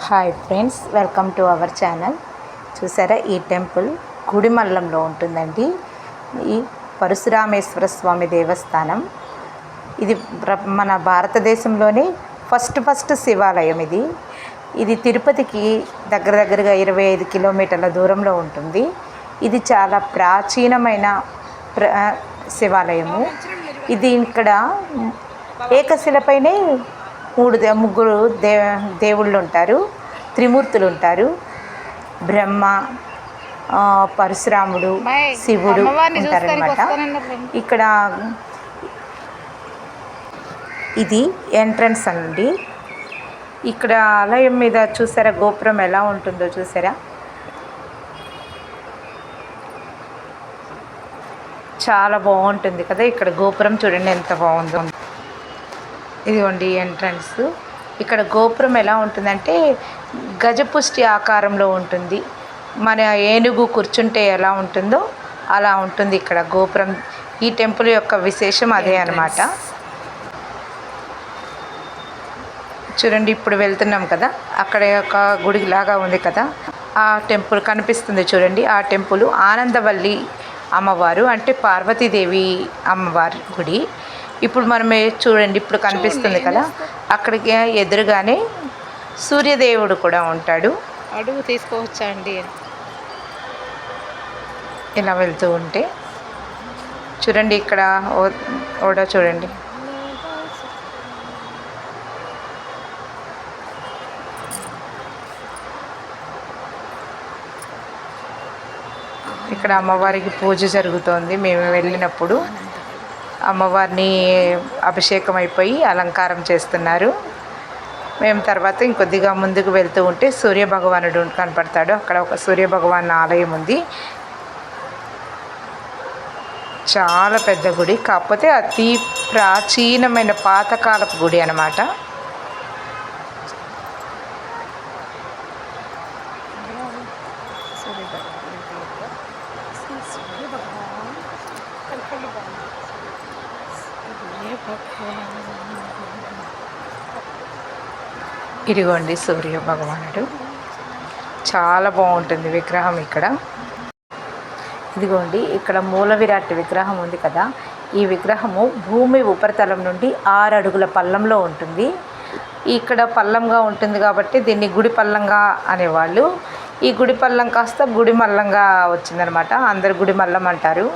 Hi friends, welcome to our channel. చూసారా, ఈ temple గుడిమల్లంలో ఉంటుందండి. ఈ పరశురామేశ్వర స్వామి దేవస్థానం. ఇది మన భారతదేశంలోనే ఫస్ట్ శివాలయం ఇది తిరుపతికి దగ్గరగా 25 కిలోమీటర్ల దూరంలో ఉంటుంది. ఇది చాలా ప్రాచీనమైన శివాలయము. ఇది ఇక్కడ ఏకశిలపైనే ముగ్గురు దేవుళ్ళు ఉంటారు, త్రిమూర్తులు ఉంటారు. బ్రహ్మ, పరశురాముడు, శివుడు ఉంటారనమాట. ఇక్కడ ఇది ఎంట్రన్స్ అండి. ఇక్కడ ఆలయం మీద చూసారా గోపురం ఎలా ఉంటుందో చూసారా, చాలా బాగుంటుంది కదా. ఇక్కడ గోపురం చూడండి ఎంత బాగుందో. ఇదిగోండి ఎంట్రన్స్. ఇక్కడ గోపురం ఎలా ఉంటుందంటే గజపుష్టి ఆకారంలో ఉంటుంది. మన ఏనుగు కూర్చుంటే ఎలా ఉంటుందో అలా ఉంటుంది ఇక్కడ గోపురం. ఈ టెంపుల్ యొక్క విశేషం అదే అన్నమాట. చూడండి, ఇప్పుడు వెళ్తున్నాం కదా, అక్కడ ఒక గుడిలాగా ఉంది కదా, ఆ టెంపుల్ కనిపిస్తుంది చూడండి. ఆ టెంపుల్ ఆనందవల్లి అమ్మవారు, అంటే పార్వతీదేవి అమ్మవారి గుడి. ఇప్పుడు మనం చూడండి, ఇప్పుడు కనిపిస్తుంది కదా, అక్కడికి ఎదురుగానే సూర్యదేవుడు కూడా ఉంటాడు. అడుగు తీసుకోవచ్చా అండి? ఇలా వెళ్తూ ఉంటే చూడండి, ఇక్కడ ఓడ చూడండి. ఇక్కడ అమ్మవారికి పూజ జరుగుతోంది. మేము వెళ్ళినప్పుడు అమ్మవారిని అభిషేకం అయిపోయి అలంకారం చేస్తున్నారు. మేము తర్వాత ఇంకొద్దిగా ముందుకు వెళ్తూ ఉంటే సూర్యభగవానుడు కనపడతాడు. అక్కడ ఒక సూర్యభగవాన్ ఆలయం ఉంది. చాలా పెద్ద గుడి, కాకపోతే అతి ప్రాచీనమైన పాతకాలపు గుడి అన్నమాట. ఇదిగోండి సూర్య భగవానుడు, చాలా బాగుంటుంది విగ్రహం ఇక్కడ. ఇదిగోండి, ఇక్కడ మూల విరాట్ విగ్రహం ఉంది కదా, ఈ విగ్రహము భూమి ఉపరితలం నుండి 6 అడుగుల పల్లంలో ఉంటుంది. ఇక్కడ పల్లంగా ఉంటుంది కాబట్టి దీన్ని గుడి పల్లంగా అనేవాళ్ళు. ఈ గుడి పల్లం కాస్త గుడి మల్లంగా వచ్చిందనమాట. అందరు గుడి మల్లం అంటారు.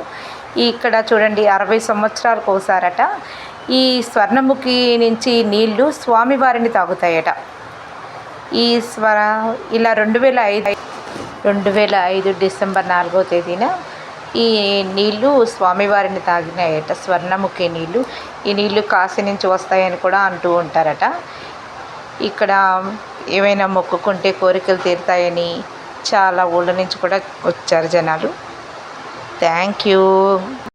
ఇక్కడ చూడండి, 60 సంవత్సరాలకు ఒకసారట ఈ స్వర్ణముఖి నుంచి నీళ్లు స్వామివారిని తాగుతాయట. ఇలా 2005 డిసెంబర్ 4వ తేదీన ఈ నీళ్లు స్వామివారిని తాగినాయట, స్వర్ణముఖి నీళ్లు. ఈ నీళ్లు కాశీ నుంచి వస్తాయని కూడా అంటూ ఉంటారట. ఇక్కడ ఏమైనా మొక్కుకుంటే కోరికలు తీరుతాయని చాలా ఊళ్ళ నుంచి కూడా వచ్చారు జనాలు. Thank you.